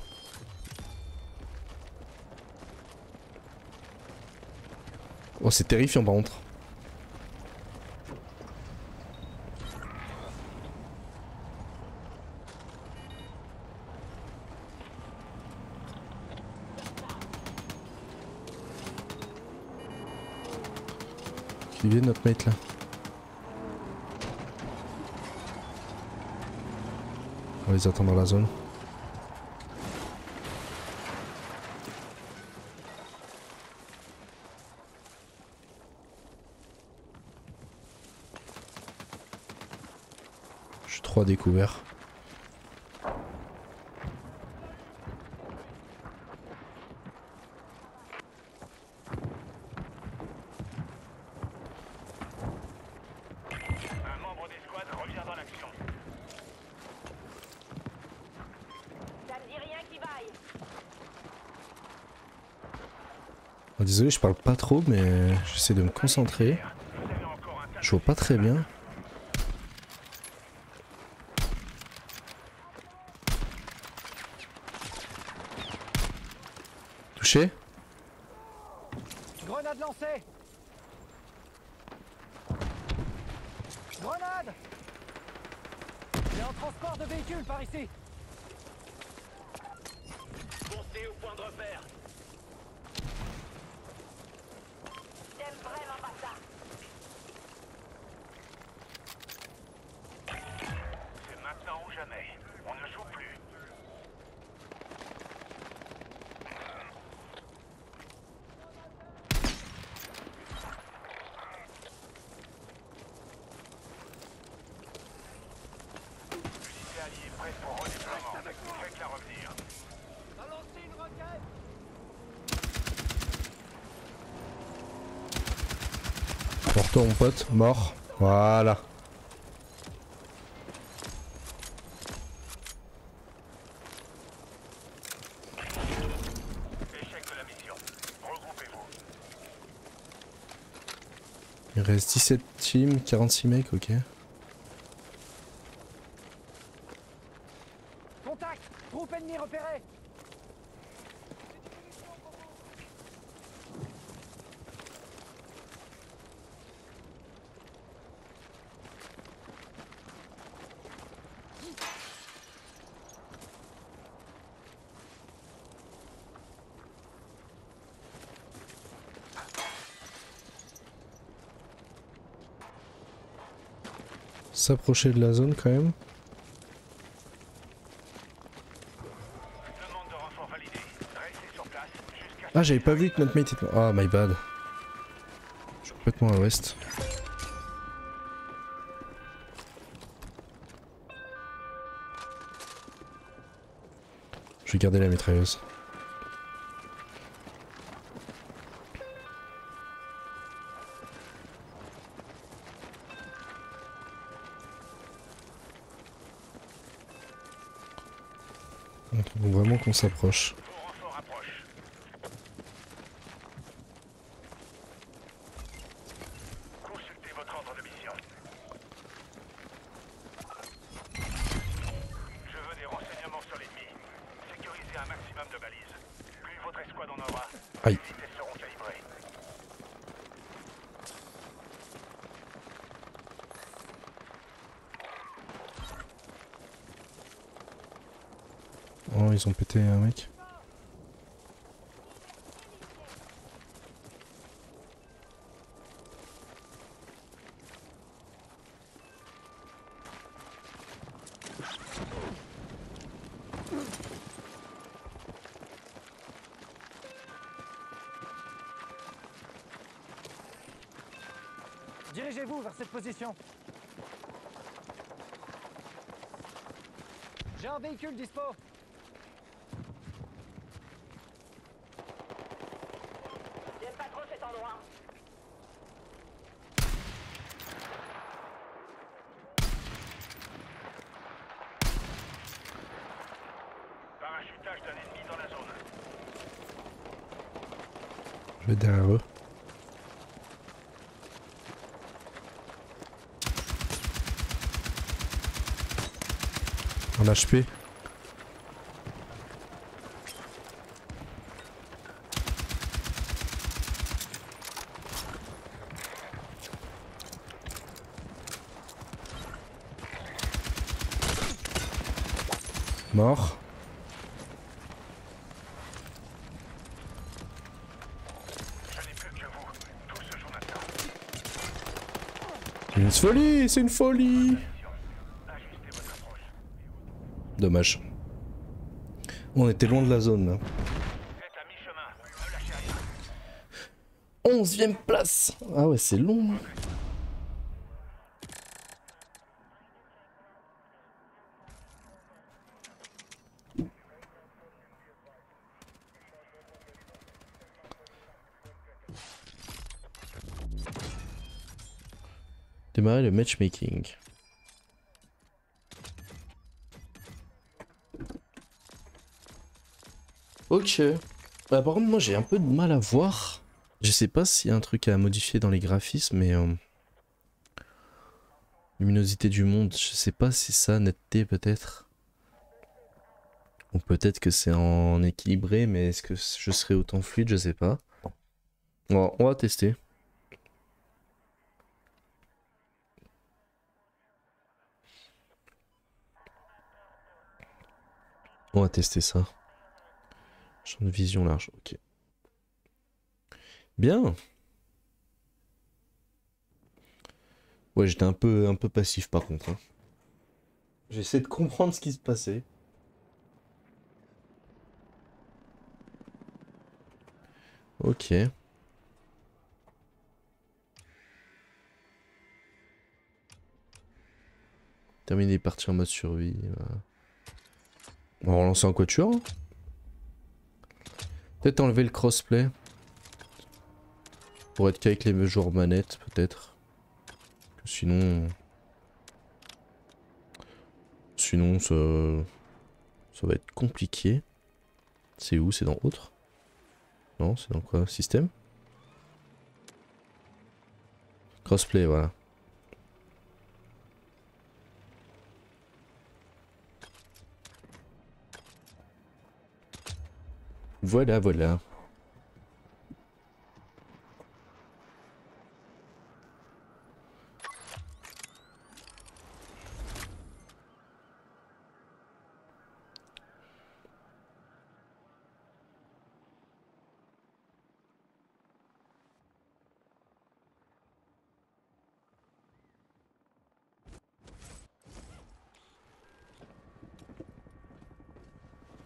Oh c'est terrifiant par contre. Qui vient notre mate là? On va les attendre dans la zone. Je suis trop découvert. Un membre d'escouade revient dans l'action. Ça me dit rien qui vaille. Oh, désolé, je parle pas trop, mais j'essaie de me concentrer. Vous avez encore un tas Je vois pas très bien. Touché? Grenade lancée. Grenade! Il y a un transport de véhicules par ici. Montez au point de repère. J'aime vraiment pas ça. C'est maintenant ou jamais. On ne joue plus. Unité alliée prête pour redéploiement. Faites-la revenir. Balancez une roquette. Pour toi mon pote, mort. Voilà. Il reste 17 teams, 46 mecs, ok. Contact! Groupe ennemi repéré! S'approcher de la zone quand même. Demande de renfort validée. Restez sur place jusqu'à... Ah, j'avais pas vu que notre mate était... Ah, my bad. Je suis complètement à l'ouest. Je vais garder la mitrailleuse. Il faut vraiment qu'on s'approche. Vos renforts approchent. Consultez votre ordre de mission. Je veux des renseignements sur l'ennemi. Sécurisez un maximum de balises. Plus votre escouade en aura, plus Aïe. les vitesses seront calibrées. Oh, ils ont pété un mec. Dirigez-vous vers cette position. J'ai un véhicule dispo. J'aime pas trop cet endroit. Parachutage d'un ennemi dans la zone. Je vais derrière eux. En HP. Mort. Je n'ai plus que vous. Tout se joue maintenant. Une folie, c'est une folie. Ajustez votre approche. Dommage. On était loin de la zone là. Vous êtes à mi-chemin. Ne lâchez rien. 11e place. Ah ouais, c'est long. Démarrer le matchmaking. Ok. Bah, par contre, moi j'ai un peu de mal à voir. Je sais pas s'il y a un truc à modifier dans les graphismes, mais... luminosité du monde, je sais pas si ça, netteté peut-être. Ou peut-être que c'est en équilibré, mais est-ce que je serai autant fluide, je sais pas. Bon, on va tester. On va tester ça. Champ de vision large, ok. Bien. Ouais, j'étais un peu passif par contre. Hein. J'essaie de comprendre ce qui se passait. Ok. Terminer les parties en mode survie. Voilà. On va relancer un quatuor. Hein. Peut-être enlever le crossplay. Pour être qu'avec les joueurs manettes, peut-être. Sinon... Sinon, ça va être compliqué. C'est où? C'est dans autre? Non, c'est dans quoi? Système? Crossplay, voilà. Voilà, voilà.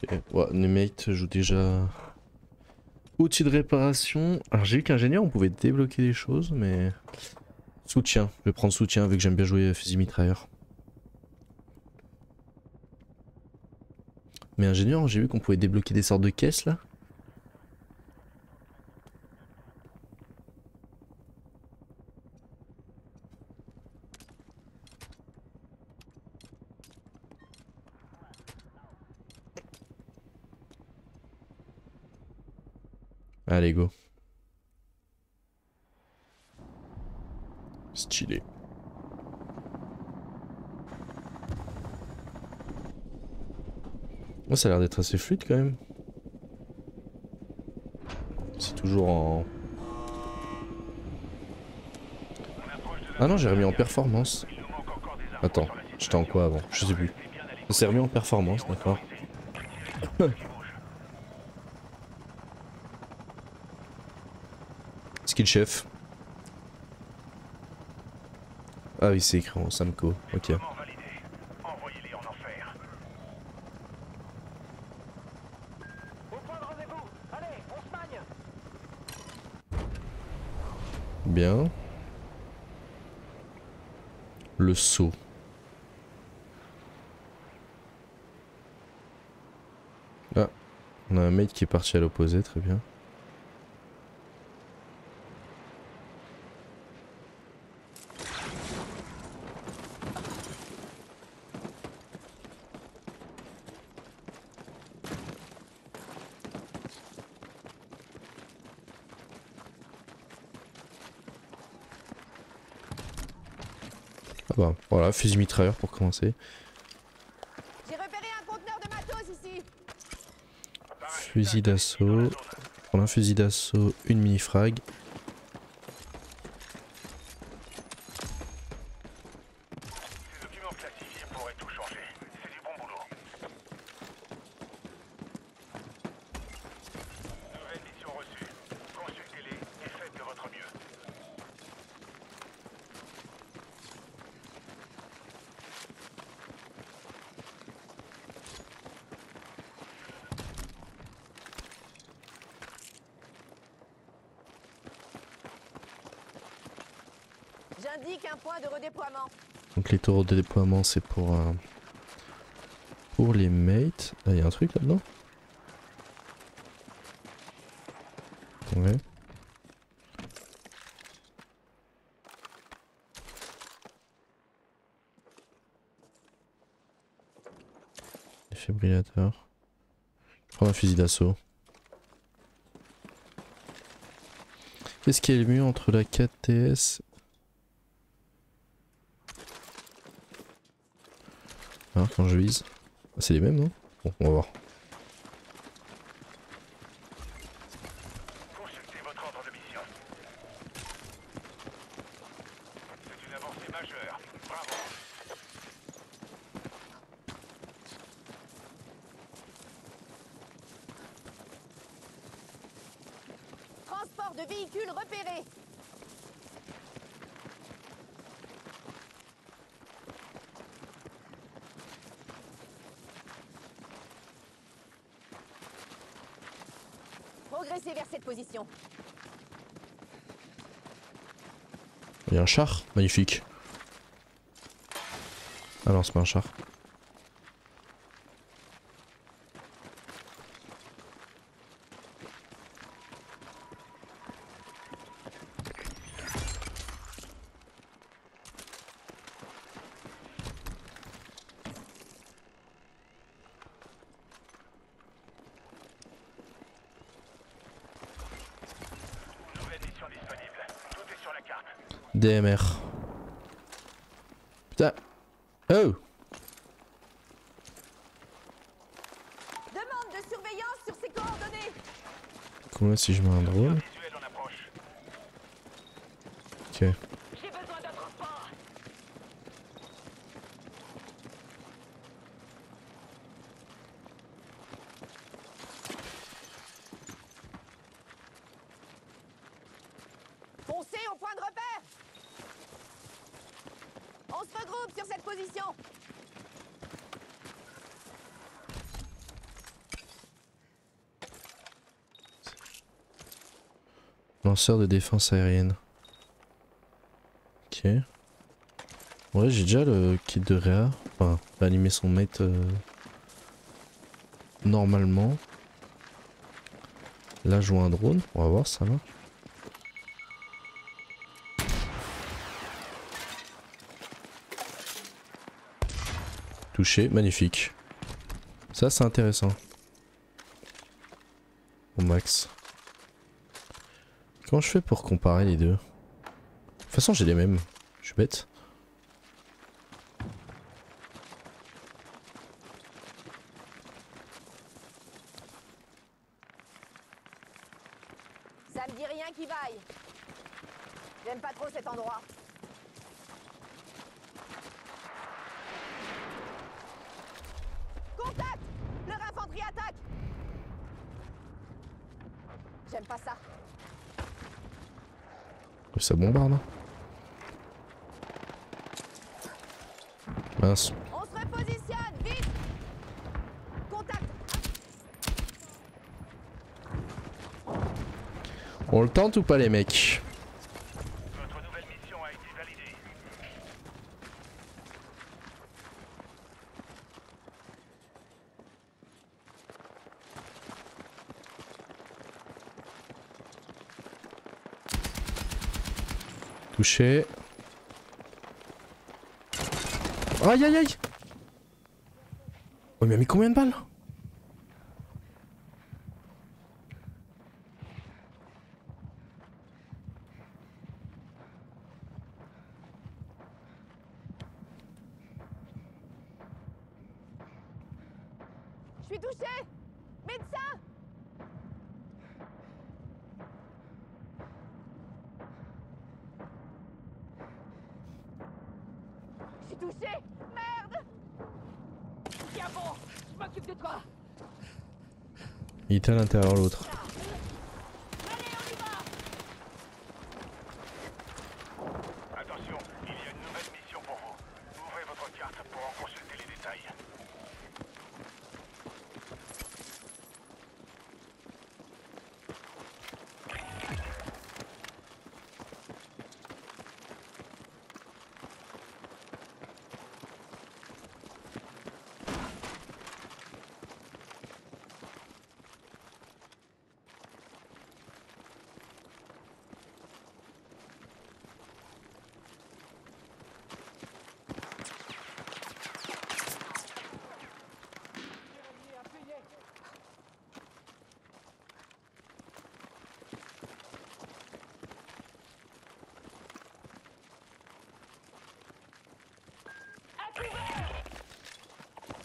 Ok, ouais, Numate joue déjà. Outil de réparation. Alors j'ai vu qu'ingénieur on pouvait débloquer des choses, mais. Soutien, je vais prendre soutien vu que j'aime bien jouer fusil mitrailleur. Mais ingénieur, j'ai vu qu'on pouvait débloquer des sortes de caisses là. Allez go. Stylé. Oh, ça a l'air d'être assez fluide quand même. C'est toujours en... Ah non, j'ai remis en performance. Attends, j'étais en quoi avant? Je sais plus. Ça s'est remis en performance, d'accord. Skill chef. Ah oui, c'est écrit en Samco, ok. Envoyez-les en enfer. Au point de rendez-vous. Allez, on se magne. Bien. Le saut. Ah, on a un mate qui est parti à l'opposé, très bien. Ah bah voilà, fusil mitrailleur pour commencer. J'ai repéré un conteneur de matos ici. Fusil d'assaut. Prendre un fusil d'assaut, une mini frag. Ces documents classifiés pourraient tout changer. C'est du bon boulot. Nouvelle mission reçue. Consultez-les et faites de votre mieux. J'indique un point de redéploiement. Donc les taureaux de déploiement c'est pour les mates. Ah y'a un truc là-dedans? Ouais. Défibrillateur. Je prends un fusil d'assaut. Qu'est-ce qui est le mieux entre la 4TS? Ah, quand je vise. Ah, c'est les mêmes, non? Bon, on va voir. Consultez votre ordre de mission. C'est une avancée majeure. Bravo. Transport de véhicules repéré. Progressez vers cette position. Il y a un char, magnifique. Ah non, c'est pas un char. Nouvelle mission disponible. Tout est sur la carte. DMR. Putain. Oh! Demande de surveillance sur ses coordonnées. Comment si je mets un drone? Visuel en approche. Ok. J'ai besoin d'un transport. Foncez au point de repère. On se regroupe sur cette position. Lanceur de défense aérienne. Ok. Ouais, j'ai déjà le kit de Réa. Enfin, réanimer son mate normalement. Là, je vois un drone. On va voir ça marche. Touché, magnifique. Ça, c'est intéressant. Au max. Comment je fais pour comparer les deux? De toute façon, j'ai les mêmes. Je suis bête. Ça me dit rien qui vaille. J'aime pas trop cet endroit. Contact! Leur infanterie attaque! J'aime pas ça. Ça bombarde. Hein. Mince. On se repositionne, vite! Contact! On le tente ou pas les mecs? Votre nouvelle mission a été validée. Touché. Aïe aïe aïe. Oh mais il a mis combien de balles? Je suis touché! Médecin! Je suis touché! Merde! Tiens bon, je m'occupe de toi. Il était à l'intérieur l'autre. Allez, on y va. Attention, il y a une nouvelle mission pour vous. Ouvrez votre carte pour en consulter les détails.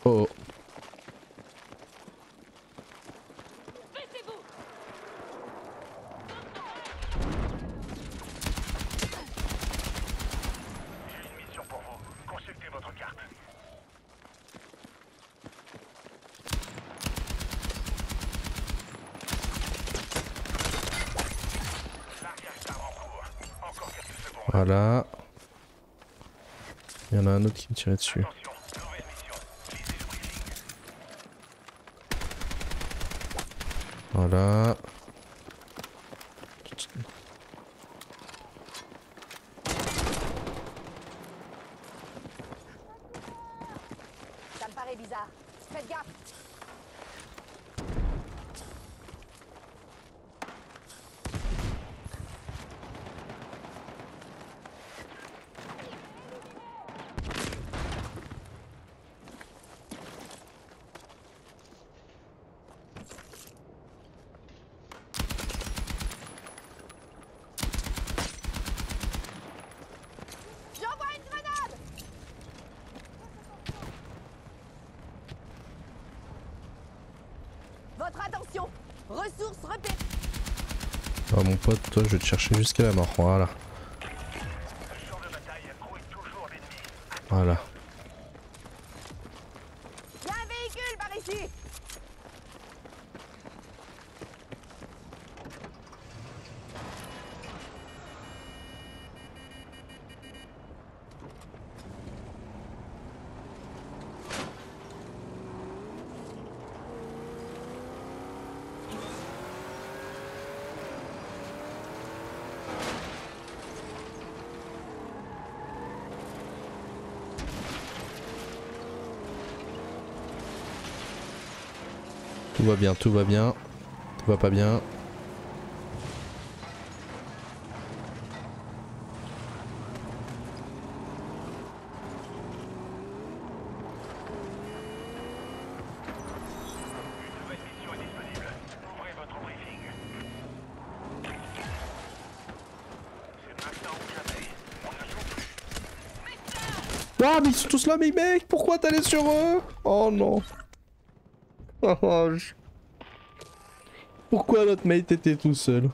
Oh. Baissez-vous. J'ai une mission pour vous. Consultez votre carte. Largage d'armes en cours. Encore quelques secondes. Voilà. Il y en a un autre qui me tirait dessus. Attention, nouvelle mission. Lisez le briefing. Voilà. Ça me paraît bizarre. Faites gaffe! Ressources repérées. Ah mon pote, toi je vais te chercher jusqu'à la mort, voilà. Ce champ de bataille grouille toujours d'ennemis. Voilà. Y a un véhicule par ici. Tout va bien, tout va bien. Tout va pas bien. Une nouvelle mission est disponible. Ouvrez votre briefing. C'est maintenant ou jamais. On ne joue plus. Ah mais ils sont tous là, mais mec, pourquoi t'allais sur eux? Oh non. Oh, pourquoi notre mate était tout seul?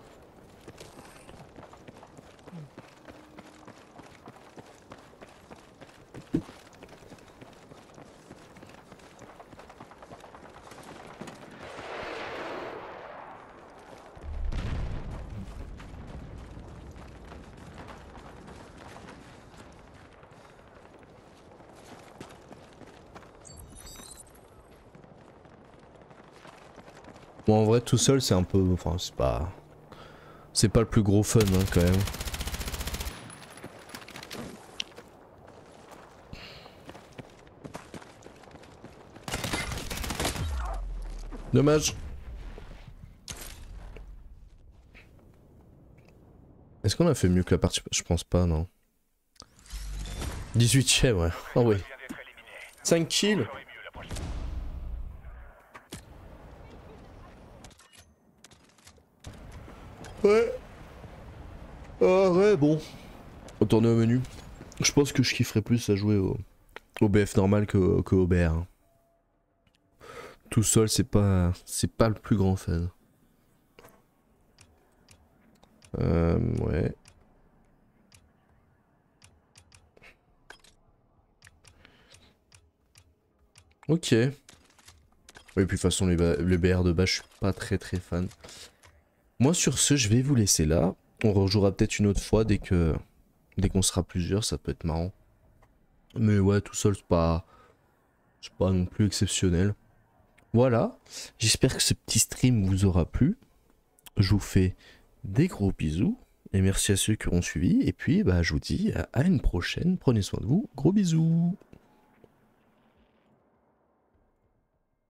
Bon en vrai tout seul c'est un peu... Enfin c'est pas... C'est pas le plus gros fun hein, quand même. Dommage. Est-ce qu'on a fait mieux que la partie... Je pense pas non. 18ème ouais. Oh oui. Vient d'être éliminé. 5 kills. Ferait mieux la prochaine. Ouais. Ah ouais bon. Retourner au menu. Je pense que je kifferais plus à jouer au BF normal que au BR. Hein. Tout seul c'est pas le plus grand fan. Ouais. Ok. Oui, puis de toute façon, les BR de base, je suis pas très fan. Moi, sur ce, je vais vous laisser là. On rejouera peut-être une autre fois dès qu'on sera plusieurs, ça peut être marrant. Mais ouais, tout seul, c'est pas non plus exceptionnel. Voilà. J'espère que ce petit stream vous aura plu. Je vous fais des gros bisous. Et merci à ceux qui auront suivi. Et puis, bah, je vous dis à une prochaine. Prenez soin de vous. Gros bisous.